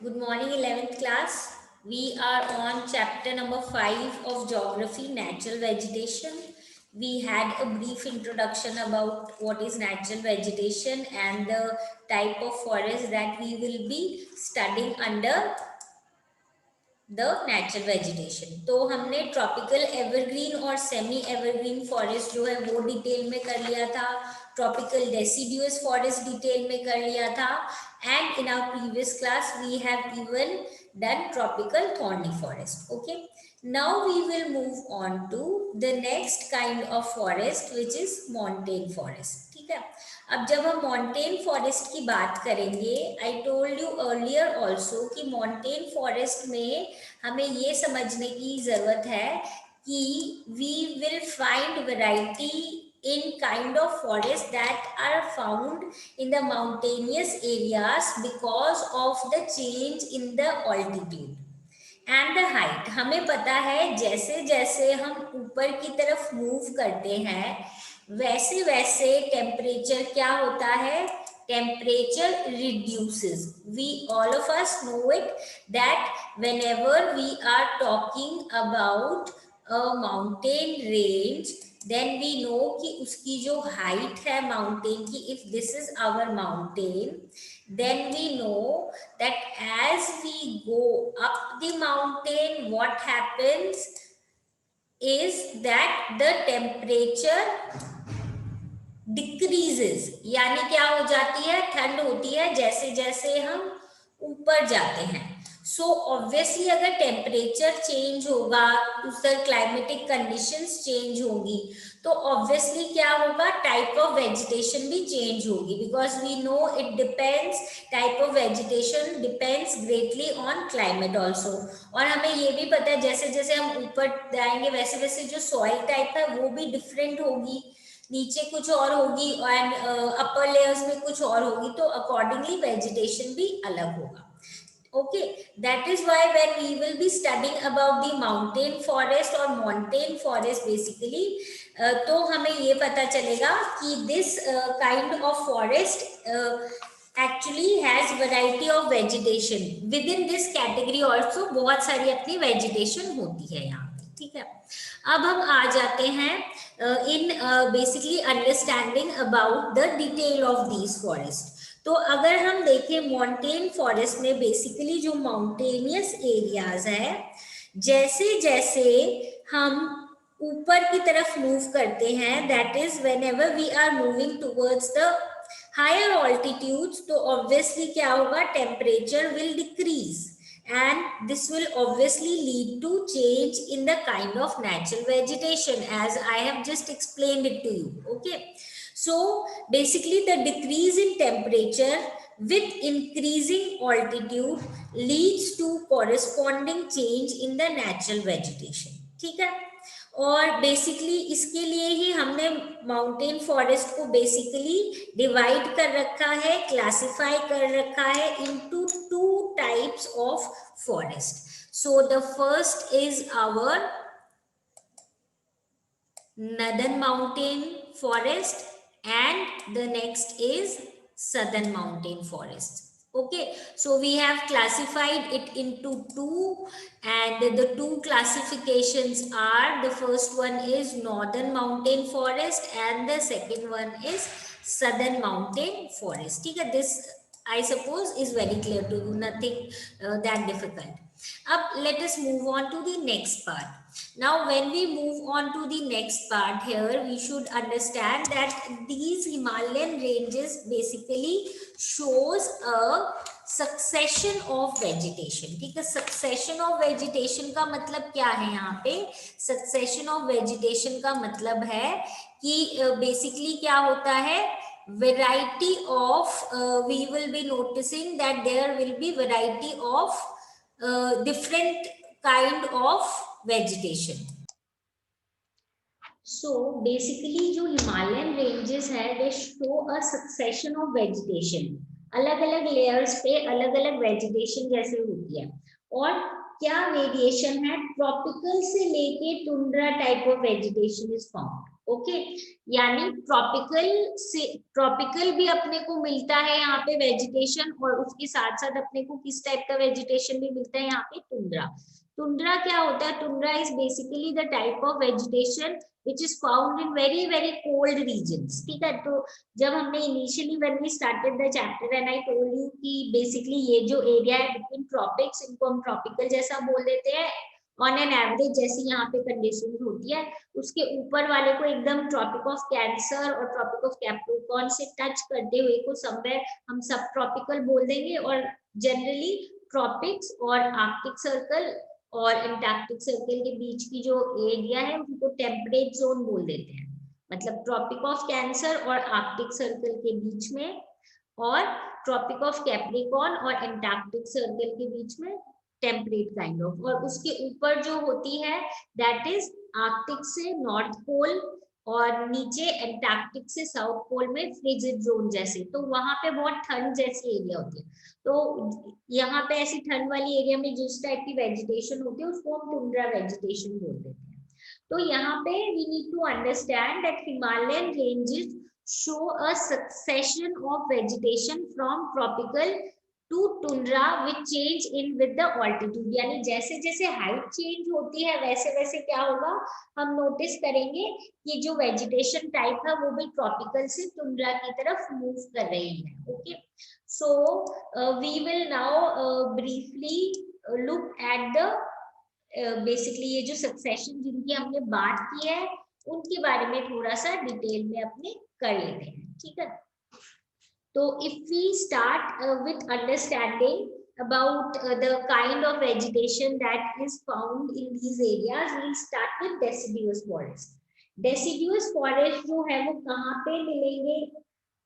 Good morning, 11th class. We are on chapter number 5 of Geography, Natural Vegetation. We had a brief introduction about what is natural vegetation and the type of forest that we will be studying under the natural vegetation. तो हमने tropical evergreen और semi evergreen forest जो है वो detail में कर लिया था, ट्रॉपिकल डेसिडुअस फॉरेस्ट डिटेल में कर लिया था, and in our previous class we have even done tropical thorny forest. Okay, now we will move on to the next kind of forest which is mountain forest. ठीक है, अब जब हम mountain forest की बात करेंगे, I told you earlier also कि mountain forest में हमें ये समझने की जरूरत है कि we will find variety in kind of forest that are found in the mountainous areas because of the change in the altitude and the height। हमें पता है जैसे जैसे हम ऊपर की तरफ मूव करते हैं वैसे वैसे टेम्परेचर क्या होता है, temperature reduces। We all of us know it that whenever we are talking about a mountain range, then we know कि उसकी जो height है mountain की, if this is our mountain, then we know that as we go up the mountain, what happens is that the temperature decreases, यानी क्या हो जाती है, ठंड होती है जैसे जैसे हम ऊपर जाते हैं। सो ऑब्वियसली अगर टेम्परेचर चेंज होगा, उधर क्लाइमेटिक कंडीशंस चेंज होंगी, तो ऑब्वियसली क्या होगा, टाइप ऑफ वेजिटेशन भी चेंज होगी, because we know it depends, type of vegetation depends greatly on climate also. और हमें ये भी पता है जैसे जैसे हम ऊपर जाएंगे वैसे वैसे जो सॉइल टाइप है वो भी डिफरेंट होगी, नीचे कुछ और होगी एंड अपर लेयर्स में कुछ और होगी, तो अकॉर्डिंगली वेजिटेशन भी अलग होगा। Okay, that is why when we will be studying about the mountain forest और माउंटेन फॉरेस्ट बेसिकली, तो हमें ये पता चलेगा कि this kind of forest actually has variety of vegetation within this category also, बहुत सारी अपनी vegetation होती है यहाँ पे। ठीक है, अब हम आ जाते हैं in basically understanding about the detail of these forest. तो अगर हम देखें माउंटेन फॉरेस्ट में बेसिकली जो माउंटेनियस एरियाज है, जैसे जैसे हम ऊपर की तरफ मूव करते हैं, that is whenever we are moving towards the higher altitudes, तो ऑब्वियसली क्या होगा, temperature will decrease and this will obviously lead to change in the kind of natural vegetation as I have just explained it to you. Okay, so basically the decrease in temperature with increasing altitude leads to corresponding change in the natural vegetation। ठीक है, और basically इसके लिए ही हमने mountain forest को basically divide कर रखा है, क्लासिफाई कर रखा है into two types of forest. So the first is our northern mountain forest and the next is southern mountain forest। Okay, so we have classified it into two, and the two classifications are, the first one is northern mountain forest and the second one is southern mountain forest। ठीक है, this I suppose is very clear to you, nothing that difficult। Up, let us move on to the next part। Now, when we move on to the next part here, we should understand that these Himalayan ranges basically shows a succession of vegetation। ठीक है, succession of vegetation का मतलब क्या है यहाँ पे, succession of vegetation का मतलब है कि basically क्या होता है, variety of we will be noticing that there will be variety of different kind of vegetation। So basically जो Himalayan ranges है they show a succession of vegetation, अलग अलग layers पे अलग अलग vegetation जैसे होती है। और क्या वेरिएशन है, ट्रॉपिकल से लेके tundra type of vegetation is found. Okay, यानी ट्रॉपिकल भी अपने को मिलता है यहाँ पे वेजिटेशन, और उसके साथ साथ अपने को किस टाइप का वेजिटेशन भी मिलता है यहाँ पे, टुंड्रा। टुंड्रा क्या होता है? Tundra is basically the type of vegetation which is found in very very cold regions, ठीक है। तो जब हमने initially when we started the chapter and I told you कि बेसिकली ये जो एरिया है बिटवीन ट्रॉपिक्स, इनको हम ट्रॉपिकल जैसा बोल देते हैं ऑन एन एवरेज, जैसी यहाँ पे कंडीशन होती है। उसके ऊपर वाले को एकदम ट्रॉपिक ऑफ कैंसर और ट्रॉपिक ऑफ कैप्रिकॉर्न से टच करते हुए को समवेयर हम सब ट्रॉपिकल बोल देंगे, और जनरली ट्रॉपिक्स और आर्कटिक सर्कल और एंटार्क्टिक सर्कल के बीच की जो एरिया है उसको टेम्परेट जोन बोल देते हैं। मतलब ट्रॉपिक ऑफ कैंसर और आर्कटिक सर्कल के बीच में, और ट्रॉपिक ऑफ कैप्रिकॉर्न और एंटार्क्टिक सर्कल के बीच में टेम्परेट काइंड ऑफ, और उसके ऊपर जो होती है दैट इज आर्कटिक से नॉर्थ पोल, और नीचे एंटार्क्टिक से साउथ पोल में फ्रिजिड जोन जैसे, तो वहां पे बहुत ठंड जैसी एरिया होती है। तो यहाँ पे ऐसी ठंड वाली एरिया में जिस टाइप की वेजिटेशन होती है उसको हम टुंड्रा वेजिटेशन बोल देते हैं। तो यहाँ पे we need to understand that Himalayan ranges show a succession of vegetation from tropical to tundra which change in with the altitude, यानी जैसे जैसे हाइट चेंज होती है वैसे वैसे क्या होगा, हम नोटिस करेंगे कि जो वेजिटेशन टाइप है वो भी ट्रॉपिकल से टुंड्रा की तरफ मूव कर रही है। Okay, so we will now briefly look at the basically ये जो सक्सेशन जिनकी हमने बात की है उनके बारे में थोड़ा सा डिटेल में अपने कर लेते हैं, ठीक है। तो if we start with understanding about the kind of vegetation that is found in these areas, we'll start with deciduous forest. Deciduous forest जो है वो कहाँ पे मिलेंगे?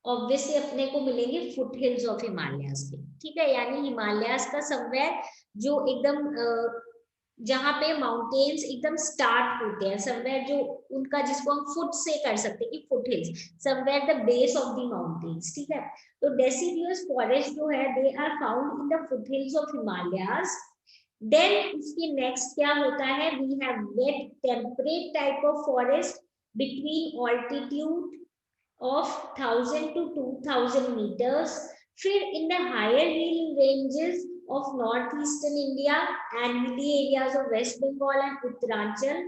ऑब्वियसली अपने को मिलेंगे फुट हिल्स ऑफ हिमालयाज पे, ठीक है। यानी हिमालयाज का समवेयर जो एकदम जहाँ पे माउंटेन्स एकदम स्टार्ट होते हैं, समवेयर जो उनका जिसको हम फुट से कर सकते हैं कि foot hills, somewhere the base of the mountains, ठीक है। तो डेसिडियस फॉरेस्ट जो है they are found in the foot hills of Himalayas. Then उसके नेक्स्ट क्या होता है, we have wet temperate type of forest between altitude of 1000 to 2000 meters. फिर in the higher yielding ranges of northeastern India and hilly areas of West Bengal and Uttaranchal,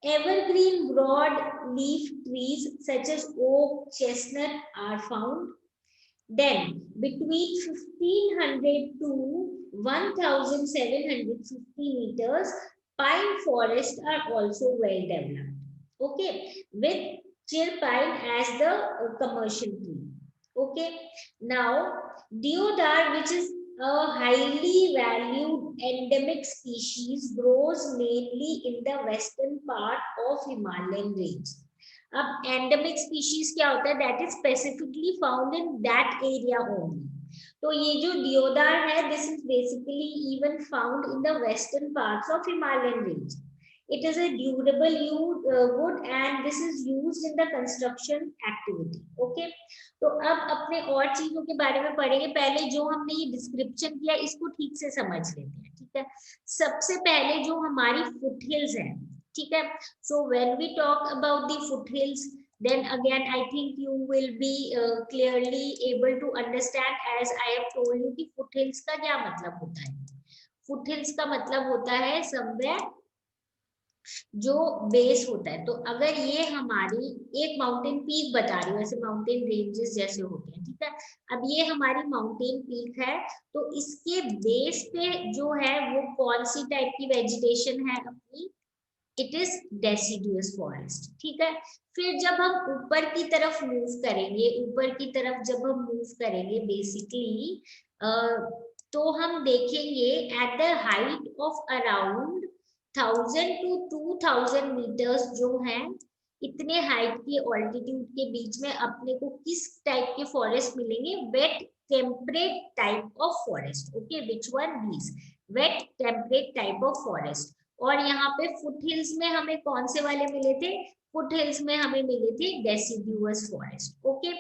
evergreen broad leaf trees such as oak, chestnut are found. Then between 1500 to 1750 meters, pine forests are also well developed. Okay, with chill pine as the commercial tree. Okay, now deodar, which is a highly valued endemic species, grows mainly in the western part of Himalayan range. अब endemic species क्या होता है, that is specifically found in that area only. तो ये जो डियोदार है this is basically even found in the western parts of Himalayan range. It is a durable wood and this is used in the construction activity. Okay, तो अब अपने और चीजों के बारे में पढ़ेंगे। पहले जो हमने ये डिस्क्रिप्शन किया इसको ठीक से समझ लेते हैं, ठीक है। सबसे पहले जो हमारी फुट हिल्स है, ठीक है। So when we talk about the foot hills, then again I think you will be clearly able to understand as I have told you कि foot hills का क्या मतलब होता है। foot hills का मतलब होता है somewhere जो बेस होता है। तो अगर ये हमारी एक माउंटेन पीक बता रही हूँ, ऐसे माउंटेन रेंजेस जैसे होते हैं, ठीक है। अब ये हमारी माउंटेन पीक है, तो इसके बेस पे जो है वो कौन सी टाइप की वेजिटेशन है अपनी, इट इज डेसिडुअस फॉरेस्ट, ठीक है। फिर जब हम ऊपर की तरफ मूव करेंगे, ऊपर की तरफ जब हम मूव करेंगे बेसिकली तो हम देखेंगे at the height of around 1000 to 2000 meters जो है, इतने हाइट की ऑल्टीट्यूड के बीच में अपने को किस टाइप के फॉरेस्ट मिलेंगे, wet temperate type of forest. Okay, which one these wet temperate type of forest. और यहाँ पे फुट हिल्स में हमें कौन से वाले मिले थे, फुट हिल्स में हमें मिले थे डेसिडुअस फॉरेस्ट। ओके,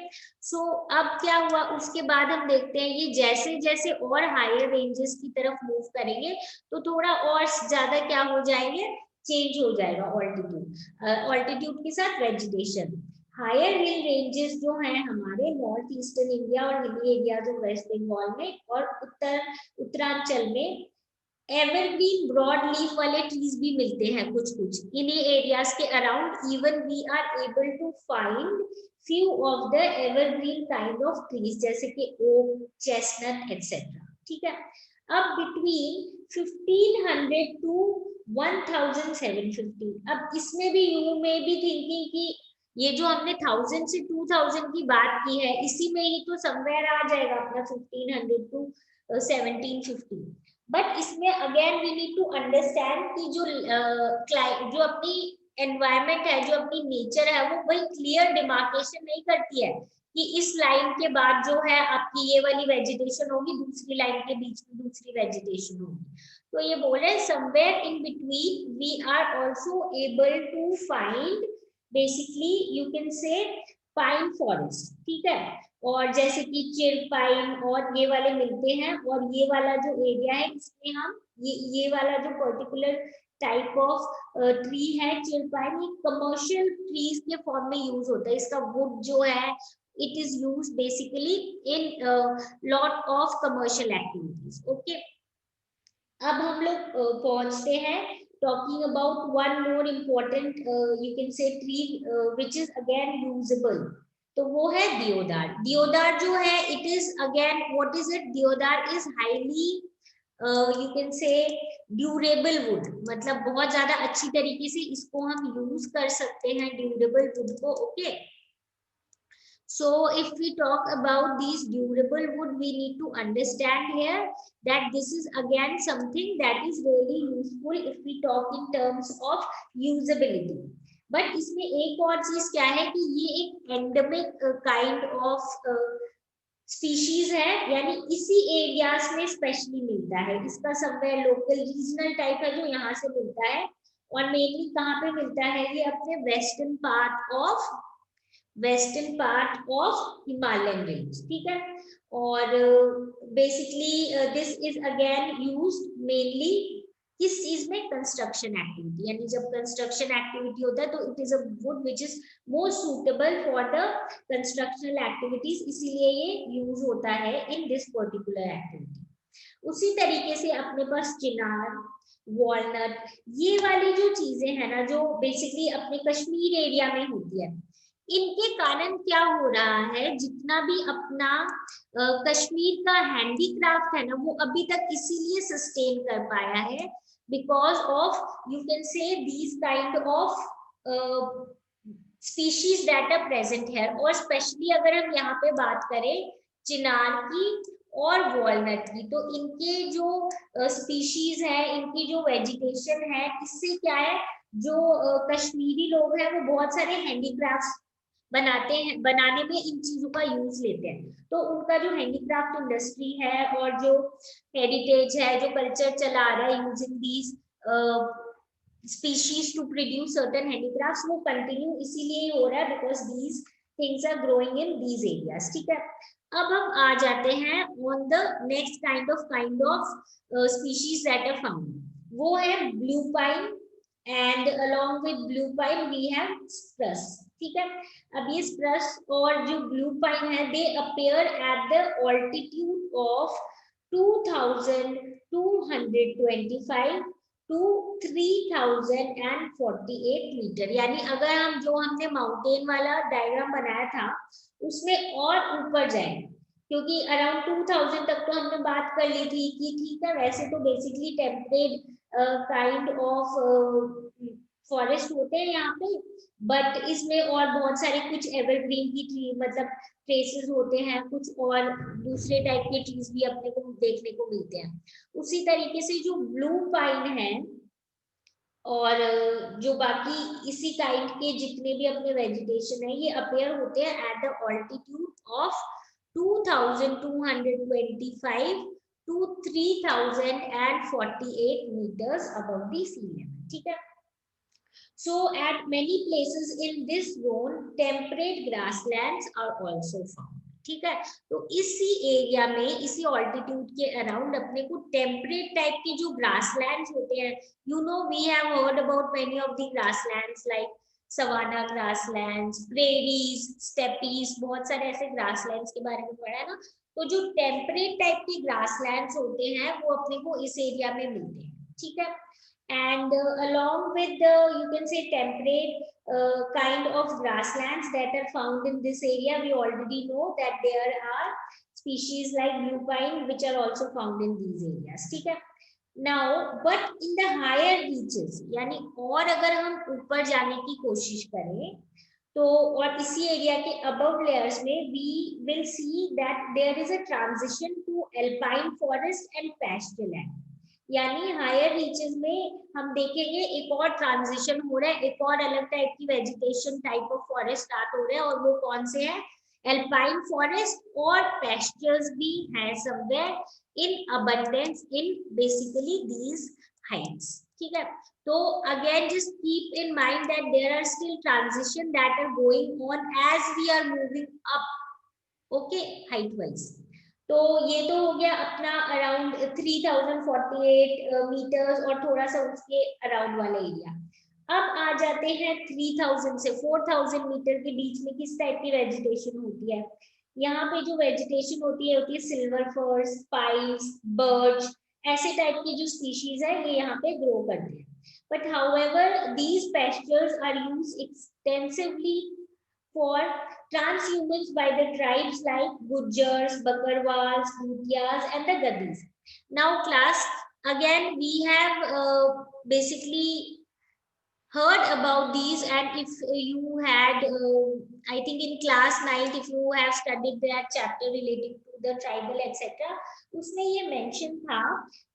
सो अब क्या हुआ, उसके बाद हम देखते हैं ये जैसे जैसे और हायर रेंजेस की तरफ मूव करेंगे तो थोड़ा और ज्यादा क्या हो जाएंगे, चेंज हो जाएगा ऑल्टीट्यूड के साथ वेजिटेशन। हायर हिल रेंजेस जो हैं हमारे नॉर्थ ईस्टर्न इंडिया और हिली एरिया जो वेस्ट बंगाल में और उत्तरांचल में एवरग्रीन ब्रॉड लीफ वाले ट्रीज भी मिलते हैं कुछ कुछ इन्हीं एरियाज के around. Even we are able to find few of the evergreen kind of trees जैसे कि oak, chestnut etc. ठीक है। अब between 1500 to 1750, अब इसमें भी you may be thinking कि ये जो हमने 1000 से 2000 की बात की है इसी में ही तो समवेयर आ जाएगा अपना 1500 to 1750। बट इसमें again we need to understand कि जो अपनी एनवायरमेंट है जो अपनी नेचर है वो वही क्लियर डिमार्केशन नहीं करती है कि इस लाइन के बाद जो है आपकी ये वाली वेजिटेशन होगी, दूसरी लाइन के बीच में दूसरी वेजिटेशन होगी। तो ये बोले somewhere in between we are also able to find basically you can say pine forest. ठीक है, और जैसे कि चिर पाइन और ये वाले मिलते हैं। और ये वाला जो एरिया है इसमें हम ये वाला जो पर्टिकुलर टाइप ऑफ ट्री है चिर पाइन, ये कमर्शियल ट्रीज के फॉर्म में यूज होता है। इसका वुड जो है it is use basically in lot of commercial activities. Okay, अब हम लोग पहुंचते हैं talking about one more important you can say tree which is again usable, तो वो है दियोदार। दियोदार जो है it is again what is it, deodar is highly you can say durable wood, मतलब बहुत ज्यादा अच्छी तरीके से इसको हम यूज कर सकते हैं ड्यूरेबल वुड को। Okay, so if we talk about these durable wood we need to understand here that this is again something that is really useful if we talk in terms of usability। But इसमें एक और चीज क्या है कि ये एक endemic kind of species है, यानी इसी एरियाज में स्पेशली मिलता है। इसका समवेयर लोकल रीजनल टाइप है जो यहाँ से मिलता है, और मेनली कहाँ पे मिलता है ये अपने western part of Himalayan range. ठीक है, और basically this is again used mainly किस चीज में, कंस्ट्रक्शन एक्टिविटी, यानी जब कंस्ट्रक्शन एक्टिविटी होता है तो it is a would which is more suitable for the constructional activities, इसीलिए ये यूज होता है इन दिस पर्टिकुलर एक्टिविटी। उसी तरीके से अपने पास चिनार, वॉलनट, ये वाली जो चीजें हैं ना जो बेसिकली अपने कश्मीर एरिया में होती है, इनके कारण क्या हो रहा है, जितना भी अपना कश्मीर का हैंडीक्राफ्ट है ना वो अभी तक इसीलिए सस्टेन कर पाया है because of you can say these kind of species that are present here. और स्पेशली अगर हम यहाँ पे बात करें चिनार की और वॉलनट की, तो इनके जो स्पीशीज है, इनकी जो वेजिटेशन है, इससे क्या है जो कश्मीरी लोग हैं वो बहुत सारे हैंडीक्राफ्ट बनाते हैं, बनाने में इन चीजों का यूज लेते हैं। तो उनका जो हैंडीक्राफ्ट इंडस्ट्री है और जो हेरिटेज है, जो कल्चर चला आ रहा है using these species to produce certain handicrafts, वो कंटिन्यू इसीलिए हो रहा है because these things are growing in these areas. ठीक है, अब हम आ जाते हैं on the next kind of species that are found, वो है blue pine, and along with blue pine we have spruce। ठीक है, अब ये स्प्रस और जो ब्लू पाइन है they appear at the altitude of 2225 to 3048 meter, यानी अगर हम जो हमने माउंटेन वाला डायग्राम बनाया था उसमें और ऊपर जाए, क्योंकि अराउंड 2000 तक तो हमने बात कर ली थी कि ठीक है वैसे तो basically temperate kind of forest होते हैं यहाँ पे, बट इसमें और बहुत सारे कुछ एवरग्रीन की ट्री मतलब ट्रेसेस होते हैं, कुछ और दूसरे टाइप के ट्रीज भी अपने को देखने को मिलते हैं। उसी तरीके से जो ब्लू पाइन है और जो बाकी इसी काइंड के जितने भी अपने वेजिटेशन है ये अपेयर होते हैं eight the altitude of 2225 to 3048 meters above the sea level। ठीक है, so at many places in this zone temperate grasslands are also found। ठीक है। तो इसी एरिया में, इसी ऑल्टीट्यूड के अराउंड अपने को टेम्परेट टाइप के जो ग्रासलैंड्स होते हैं, you know we have heard about many of the grasslands like savanna grasslands, prairies, steppes, बहुत सारे ऐसे ग्रासलैंड्स के बारे में पढ़ा है ना। तो जो टेम्परेट टाइप के ग्रासलैंड्स होते हैं वो अपने को इस एरिया में मिलते हैं, ठीक है। And along with the, you can say, temperate kind of grasslands that are found in this area, we already know that there are species like blue pine which are also found in these areas, ठीक है। Now but in the higher reaches, यानी और अगर हम ऊपर जाने की कोशिश करें तो, और इसी एरिया के अबव लेयर्स में we will see that there is a transition to alpine forest and pasture land। यानी हायर रीचेस में हम देखेंगे एक और ट्रांजिशन हो रहा है, एक और अलग टाइप की vegetation type of forest start हो रहे हैं, और वो कौन से हैं? एल्पाइन फॉरेस्ट, और पेस्चर्स भी है somewhere in abundance in basically these heights, ठीक है। तो again just keep in mind that there are still transition that are going on as we are moving up, okay, height wise. तो ये तो हो गया अपना अराउंड 3048 मीटर्स और थोड़ा सा उसके अराउंड वाला एरिया। अब आ जाते हैं 3000 से 4000 मीटर के बीच में किस टाइप की वेजिटेशन होती है। यहाँ पे जो वेजिटेशन होती है सिल्वर फर्स, पाइन्स, बर्च, ऐसे टाइप की जो स्पीशीज है ये यहाँ पे ग्रो करते हैं। But however these pastures are used extensively for transhumans by the tribes like Gujars, Bakarwals, Bhutias, and the Gadis. Now, class, again we have basically heard about these, and if you had, I think in class 9th, if you have studied that chapter relating to the tribal etc., उसमें ये mention था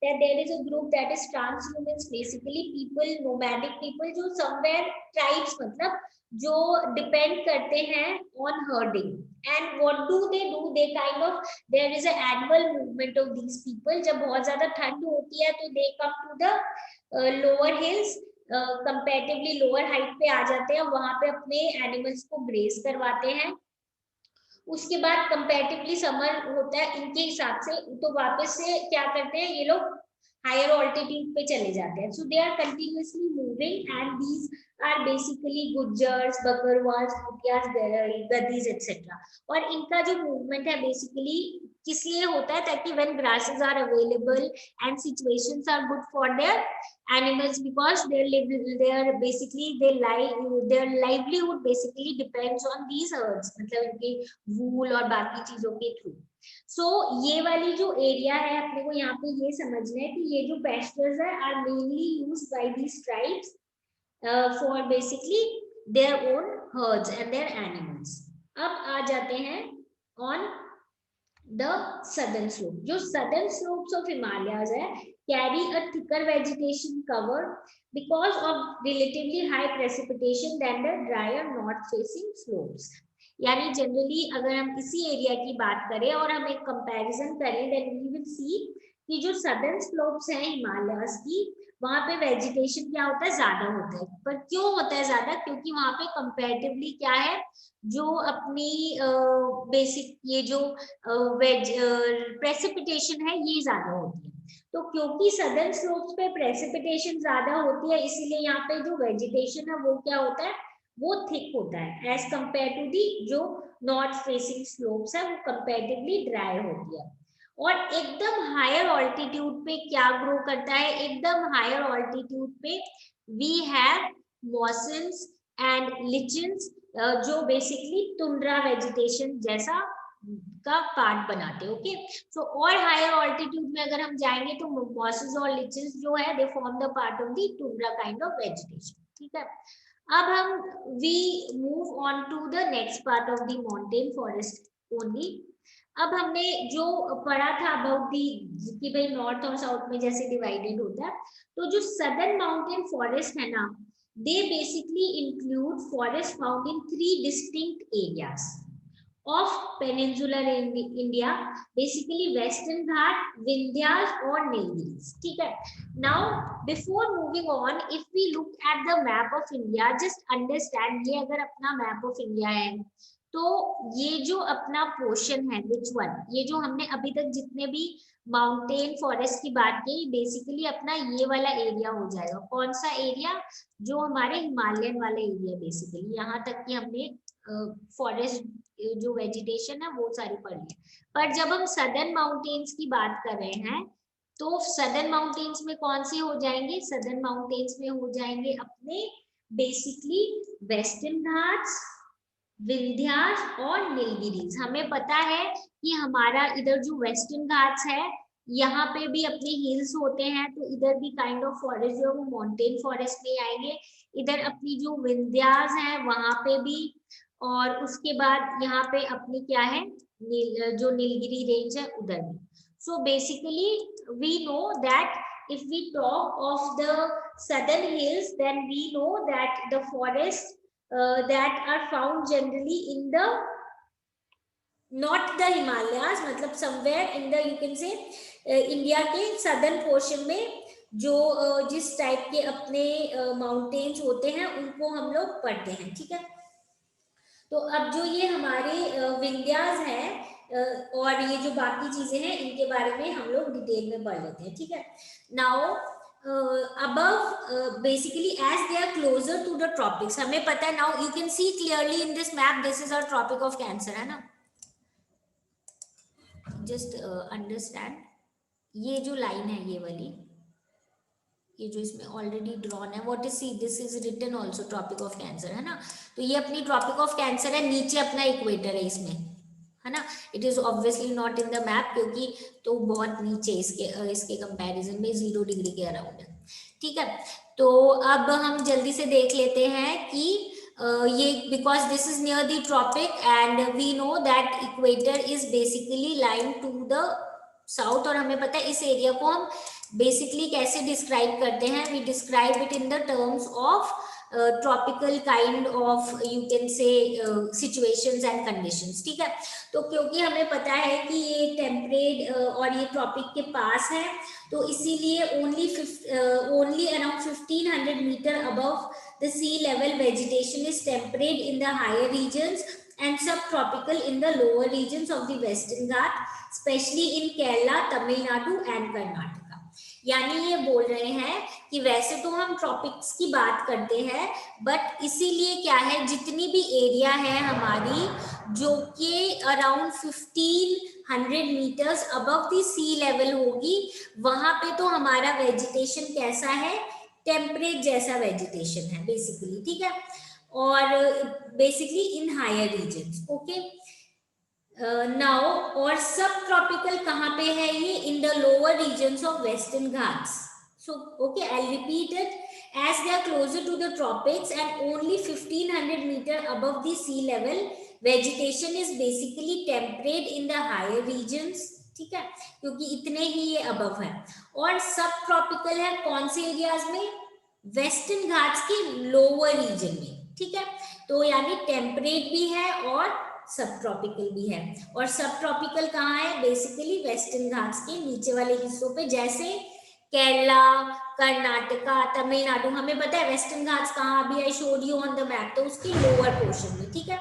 that there is a group that is transhumans, basically people, nomadic people जो somewhere tribes मतलब जो depend करते हैं on herding, and what do? They kind of, there is an annual movement of these people। जब बहुत ज्यादा ठंड होती है तो they come to the lower hills, comparatively lower height पे आ जाते हैं, वहां पे अपने एनिमल्स को ग्रेस करवाते हैं। उसके बाद कंपैरेटिवली समर होता है इनके हिसाब से, तो वापस से क्या करते हैं ये लोग हायर ऑल्टीट्यूड पे चले जाते हैं। So they are continuously moving, and these are basically Gujjars, Bakarwals, Bhutias, Gaddis etcetera. और इनका जो मूवमेंट है बेसिकली किस लिए होता है? ताकि when grasses are available and situations are good for their animals, because their basically their livelihood basically depends on these herds, मतलब इनके वूल और बाकी चीजों के थ्रू। सो ये वाली जो एरिया है अपने को यहाँ पे ये समझना है कि ये जो पेस्चर्स है are mainly used by these tribes for basically their own herds and their animals. अब आ जाते हैं ऑन the southern slope। जो southern slopes of Himalayas है carry a thicker vegetation cover because of relatively high precipitation than the drier north facing slopes। यानी generally अगर हम इसी एरिया की बात करें और हम एक कंपैरिजन करें, then we will see कि जो सदर्न स्लोप्स हैं हिमालयस की, वहां पे वेजिटेशन क्या होता है? ज्यादा होता है। पर क्यों होता है ज्यादा? क्योंकि वहां पे कंपैरेटिवली क्या है, जो अपनी बेसिक ये जो प्रेसिपिटेशन है ये ज्यादा होती है। तो क्योंकि सदर्न स्लोप्स पे प्रेसिपिटेशन ज्यादा होती है, इसीलिए यहाँ पे जो वेजिटेशन है वो क्या होता है? वो थिक होता है एज कंपेयर टू दी जो नॉर्थ फेसिंग स्लोप्स है वो कंपेरेटिवली ड्राई होती है। और एकदम हायर ऑल्टीट्यूड पे क्या ग्रो करता है? एकदम हायर ऑल्टीट्यूड पे वी हैव मॉसन्स एंड लिचन्स, जो बेसिकली टुंड्रा वेजिटेशन जैसा का पार्ट बनाते हैं। ओके, सो और हायर ऑल्टीट्यूड में अगर हम जाएंगे तो मॉसन्स और लिचन्स जो है they form the part of the tundra kind of vegetation, ठीक है। अब हम we move on to the next part of the mountain forest only. अब हमने जो पढ़ा था अबाउट दी कि भाई नॉर्थ और साउथ में जैसे डिवाइडेड होता है, तो जो सदर्न माउंटेन फॉरेस्ट है ना, they basically include forest found in 3 distinct areas of peninsular India, basically Western Ghat, Vindhyas और Nilgiris, ठीक है। Now before moving on, if we look at the map of India, just understand, ये अगर अपना map of India है तो ये जो अपना पोर्शन है विच वन, ये जो हमने अभी तक जितने भी माउंटेन फॉरेस्ट की बात की, बेसिकली अपना ये वाला एरिया हो जाएगा। कौन सा एरिया? जो हमारे हिमालयन वाला एरिया, बेसिकली यहाँ तक कि हमने फॉरेस्ट जो वेजिटेशन है वो सारी पढ़ ली। पर जब हम सदर्न माउंटेन्स की बात कर रहे हैं, तो सदर्न माउंटेन्स में कौन से हो जाएंगे? सदर्न माउंटेन्स में हो जाएंगे अपने बेसिकली वेस्टर्न घाट्स, विंध्यास और नीलगिरीज। हमें पता है कि हमारा इधर जो वेस्टर्न घाट्स है, यहाँ पे भी अपने हिल्स होते हैं, तो इधर भी काइंड ऑफ फॉरेस्ट जो है वो माउंटेन फॉरेस्ट में आएंगे। इधर अपनी जो विंध्यास है वहां पे भी, और उसके बाद यहाँ पे अपनी क्या है, जो नीलगिरी रेंज है उधर भी। So basically we know that if we talk of the southern hills, then we know that the forest that are found generally in the not the Himalayas, मतलब somewhere in the you can say India के southern portion में जो जिस type के अपने mountains होते हैं उनको हम लोग पढ़ते हैं, ठीक है। तो अब जो ये हमारे विंध्यास है और ये जो बाकी चीजें हैं इनके बारे में हम लोग डिटेल में पढ़ लेते हैं, ठीक है। Now above basically as they are closer to the tropics, हमें पता है, now you can see clearly in this map, this is our tropic of Cancer, है ना। just understand, ये जो लाइन है ये वाली, ये जो इसमें ऑलरेडी ड्रॉन है, what is see this is written also tropic of cancer, है ना। तो ये अपनी ट्रॉपिक ऑफ कैंसर है, नीचे अपना इक्वेटर है इसमें, है ना। It is obviously not in the map क्योंकि तो बहुत नीचे इसके कंपैरिजन में 0 डिग्री के अराउंड है, ठीक है। तो अब हम जल्दी से देख लेते हैं कि ये because this is near the tropic and we know that equator is basically line to the south, और हमें पता है इस एरिया को हम बेसिकली कैसे डिस्क्राइब करते हैं, we describe it in the terms of tropical kind of you can say situations and conditions, ठीक है। तो क्योंकि हमें पता है कि ये टेम्परेट और ये ट्रॉपिक के पास है, तो इसीलिए only around 1500 metre above the sea level vegetation is temperate in the higher regions and subtropical in the lower regions of the Western Ghat, especially in Kerala, Tamil Nadu and Karnataka। यानी ये बोल रहे हैं कि वैसे तो हम tropics की बात करते हैं, बट इसीलिए क्या है, जितनी भी एरिया है हमारी जो कि around 1500 metres above the sea level होगी, वहां पे तो हमारा वेजिटेशन कैसा है, टेम्परेट जैसा वेजिटेशन है बेसिकली, ठीक है। और basically in higher regions, okay. Now और सब ट्रॉपिकल कहाँ पे है ये, in the lower regions of Western Ghats. So okay, I repeat it, as they are closer to the tropics and only 1500 meter above the sea level, vegetation is basically temperate in the higher regions, ठीक है, क्योंकि इतने ही ये above है। और सब tropical है कौन से एरियाज में, वेस्टर्न घाट्स के लोअर रीजन में, ठीक है। तो यानी टेम्परेट भी है और सब ट्रॉपिकल भी है। और सब ट्रॉपिकल कहाँ है, बेसिकली वेस्टर्न घाट्स के नीचे वाले हिस्सों पे, जैसे केरला, कर्नाटका, तमिलनाडु। हमें पता है वेस्टर्न घाट्स कहाँ भी है, showed you on the map, तो उसके लोअर पोर्शन में, ठीक है।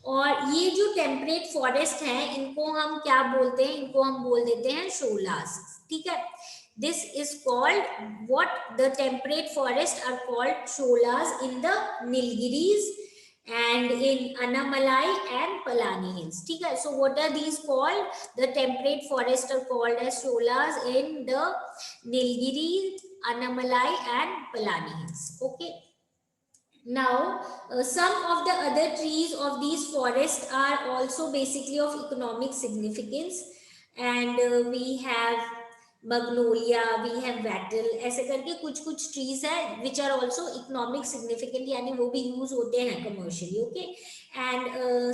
और ये जो टेम्परेट फॉरेस्ट है इनको हम क्या बोलते हैं, इनको हम बोल देते हैं शोलास, ठीक है। This is called what the temperate forests are called sholas in the Nilgiris and in Annamalai and Palani hills, ठीक है। So what are these called, the temperate forests are called as sholas in the Nilgiris, Annamalai and Palani hills, okay। Now some of the other trees of these forests are also basically of economic significance, and we have magnolia, we have wattle, ऐसे करके कुछ कुछ trees है which are also economic significant, यानी वो भी use होते हैं commercially, okay। And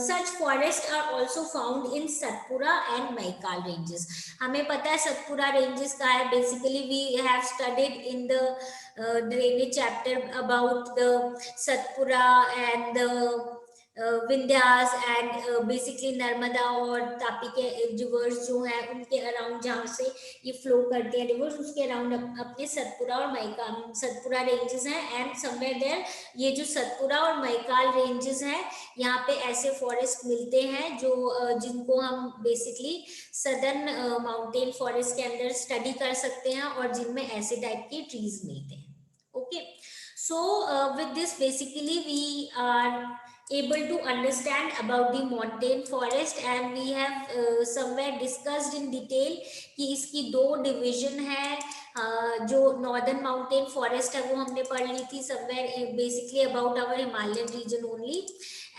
such forests are also found in Satpura and Maikal ranges। हमें पता है सतपुरा ranges का है, basically we have studied in the drainage chapter about the Satpura and the Vindhyas and basically Narmada और तापी के रिवर्स जो है उनके अराउंड जहाँ से ये फ्लो करते हैं रिवर्स, उसके अराउंड अपने सतपुरा और मैकाल, सतपुरा रेंजेस हैं एंड समवेयर देयर ये जो सतपुरा और मैकाल रेंजेस हैं यहाँ पे ऐसे फॉरेस्ट मिलते हैं जो जिनको हम बेसिकली सदर्न माउंटेन फॉरेस्ट के अंदर स्टडी कर सकते हैं और जिनमें ऐसे टाइप के ट्रीज मिलते हैं. Okay, so with this basically we are able to understand about the montane forest and we have somewhere discussed in detail कि इसकी दो डिवीजन है. जो नॉर्दर्न माउंटेन फॉरेस्ट है वो हमने पढ़ ली थी somewhere basically about our Himalayan region only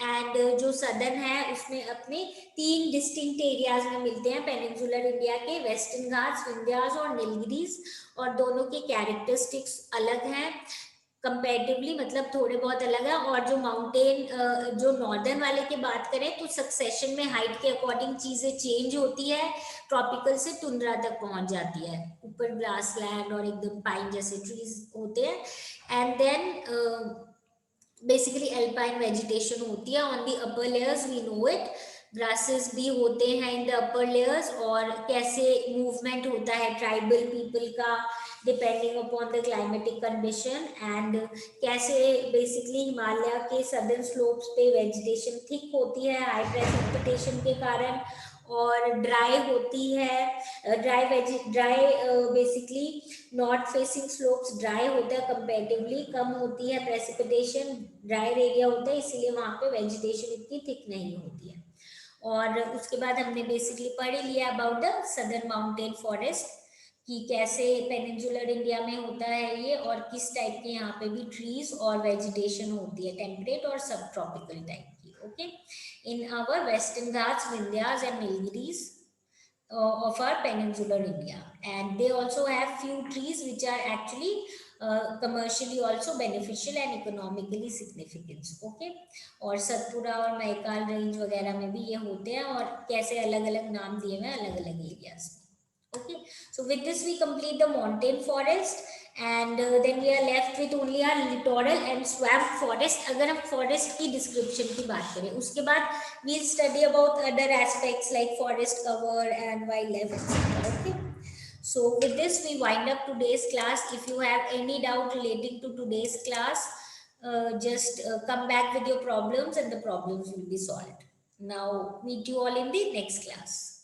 and जो सदर्न है उसमें अपने तीन डिस्टिंक्ट एरियाज में मिलते हैं पेनिनसुलर इंडिया के, वेस्टर्न घाट्स, विंध्यास और नीलगिरीज, और दोनों के कैरेक्टरिस्टिक्स अलग हैं कंपेरेटिवली, मतलब थोड़े बहुत अलग है. और जो माउंटेन जो नॉर्दर्न वाले की बात करें तो सक्सेशन में हाइट के अकॉर्डिंग चीजें चेंज होती है, ट्रॉपिकल से टुंड्रा तक पहुंच जाती है, ऊपर ग्रासलैंड और एकदम पाइन जैसे ट्रीज होते हैं and then basically alpine vegetation होती है on the upper layers, we know it. Grasses भी होते हैं इन द अपर लेयर्स और कैसे मूवमेंट होता है ट्राइबल पीपल का depending upon the climatic condition and कैसे बेसिकली हिमालय के सदर्न स्लोप्स पे वेजिटेशन थिक होती है हाई प्रेसिपिटेशन के कारण और ड्राई होती है, dry basically north facing slopes dry होता है कंपेरेटिवली, कम होती है प्रेसिपिटेशन, ड्राई एरिया होता है इसीलिए वहां पे वेजिटेशन इतनी थिक नहीं होती है. और उसके बाद हमने बेसिकली पढ़ लिया about the southern mountain forest कि कैसे पेनिनसुलर इंडिया में होता है ये और किस टाइप के यहाँ पे भी ट्रीज और वेजिटेशन होती है टेम्परेट और सब ट्रॉपिकल टाइप की. Okay, in our Western Ghats, Vindhyas and Nilgiris of our peninsular India, and they also have few trees which are actually commercially also beneficial and economically significant. Okay, और सतपुरा और Maikal range वगैरह में भी ये होते हैं और कैसे अलग अलग नाम दिए हुए हैं अलग अलग एरियाज में. Okay, so with this we complete the montane forest and then we are left with only our littoral and swamp forest. अगर हम forest की description की बात करें उसके बाद we'll study about other aspects like forest cover and wildlife etc. Okay, so with this we wind up today's class. If you have any doubt relating to today's class, just come back with your problems and the problems will be solved. Now meet you all in the next class.